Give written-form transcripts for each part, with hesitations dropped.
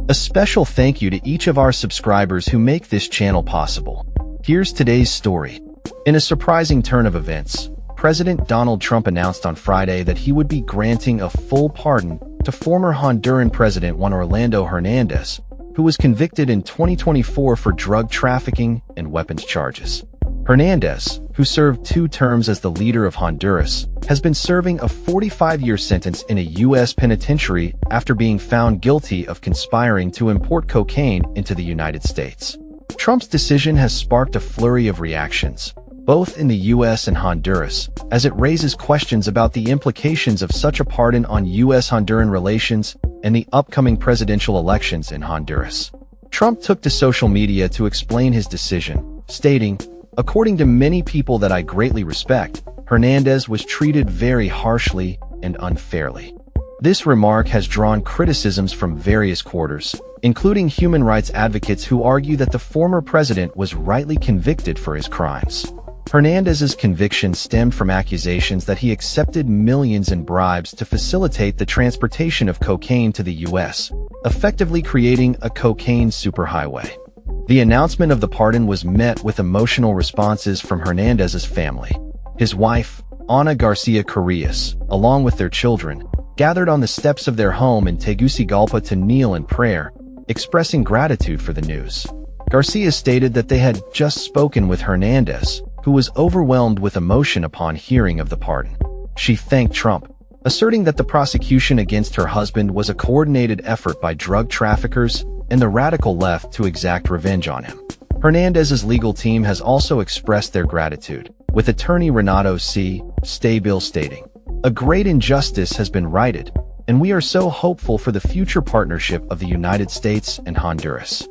A special thank you to each of our subscribers who make this channel possible. Here's today's story. In a surprising turn of events, President Donald Trump announced on Friday that he would be granting a full pardon to former Honduran President Juan Hernandez, who was convicted in 2024 for drug trafficking and weapons charges. Hernandez, who served 2 terms as the leader of Honduras, has been serving a 45-year sentence in a U.S. penitentiary after being found guilty of conspiring to import cocaine into the United States. Trump's decision has sparked a flurry of reactions, both in the U.S. and Honduras, as it raises questions about the implications of such a pardon on U.S.-Honduran relations and the upcoming presidential elections in Honduras. Trump took to social media to explain his decision, stating, "According to many people that I greatly respect, Hernandez was treated very harshly and unfairly." This remark has drawn criticisms from various quarters, including human rights advocates who argue that the former president was rightly convicted for his crimes. Hernandez's conviction stemmed from accusations that he accepted millions in bribes to facilitate the transportation of cocaine to the U.S., effectively creating a cocaine superhighway. The announcement of the pardon was met with emotional responses from Hernandez's family. His wife, Ana Garcia Correas, along with their children, gathered on the steps of their home in Tegucigalpa to kneel in prayer, expressing gratitude for the news. Garcia stated that they had just spoken with Hernandez, who was overwhelmed with emotion upon hearing of the pardon. She thanked Trump, asserting that the prosecution against her husband was a coordinated effort by drug traffickers and the radical left to exact revenge on him. Hernandez's legal team has also expressed their gratitude, with attorney Renato C. Stabil stating, "A great injustice has been righted, and we are so hopeful for the future partnership of the United States and Honduras."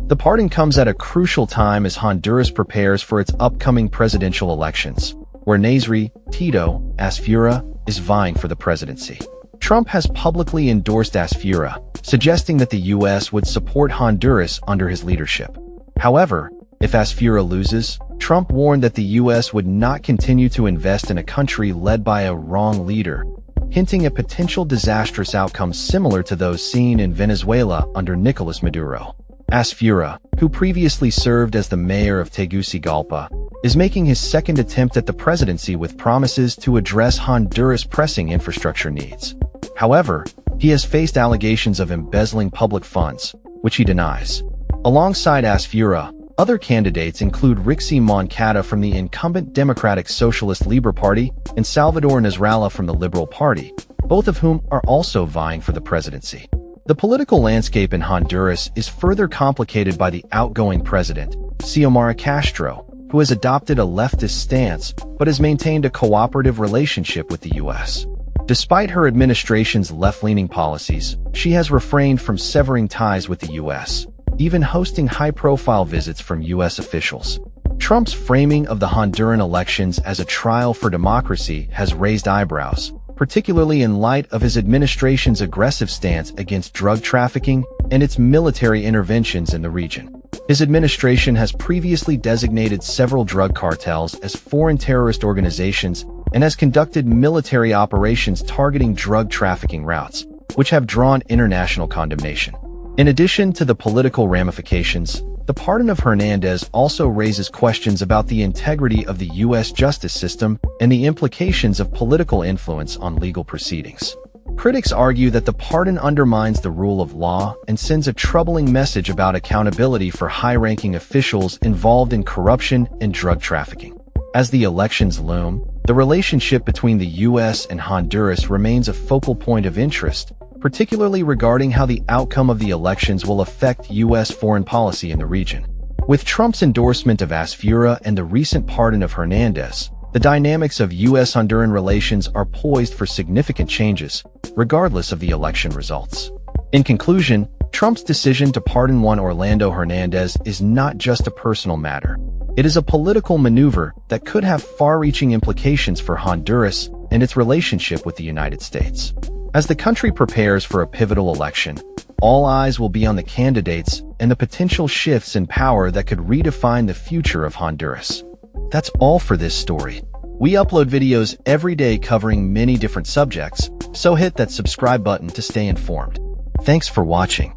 The pardon comes at a crucial time as Honduras prepares for its upcoming presidential elections, where Nasri Tito Asfura is vying for the presidency. Trump has publicly endorsed Asfura, suggesting that the U.S. would support Honduras under his leadership. However, if Asfura loses, Trump warned that the U.S. would not continue to invest in a country led by a wrong leader, hinting at potential disastrous outcomes similar to those seen in Venezuela under Nicolas Maduro. Asfura, who previously served as the mayor of Tegucigalpa, is making his second attempt at the presidency with promises to address Honduras' pressing infrastructure needs. However, he has faced allegations of embezzling public funds, which he denies. Alongside Asfura, other candidates include Rixi Moncada from the incumbent Democratic Socialist Labor Party and Salvador Nasrallah from the Liberal Party, both of whom are also vying for the presidency. The political landscape in Honduras is further complicated by the outgoing president, Xiomara Castro, who has adopted a leftist stance but has maintained a cooperative relationship with the U.S. Despite her administration's left-leaning policies, she has refrained from severing ties with the U.S., even hosting high-profile visits from U.S. officials. Trump's framing of the Honduran elections as a trial for democracy has raised eyebrows, particularly in light of his administration's aggressive stance against drug trafficking and its military interventions in the region. His administration has previously designated several drug cartels as foreign terrorist organizations and has conducted military operations targeting drug trafficking routes, which have drawn international condemnation. In addition to the political ramifications, the pardon of Hernandez also raises questions about the integrity of the U.S. justice system and the implications of political influence on legal proceedings. Critics argue that the pardon undermines the rule of law and sends a troubling message about accountability for high-ranking officials involved in corruption and drug trafficking. As the elections loom, the relationship between the U.S. and Honduras remains a focal point of interest, particularly regarding how the outcome of the elections will affect U.S. foreign policy in the region. With Trump's endorsement of Asfura and the recent pardon of Hernandez, the dynamics of U.S.-Honduran relations are poised for significant changes, regardless of the election results. In conclusion, Trump's decision to pardon Juan Hernandez is not just a personal matter. It is a political maneuver that could have far-reaching implications for Honduras and its relationship with the United States. As the country prepares for a pivotal election, all eyes will be on the candidates and the potential shifts in power that could redefine the future of Honduras. That's all for this story. We upload videos every day covering many different subjects, so hit that subscribe button to stay informed. Thanks for watching.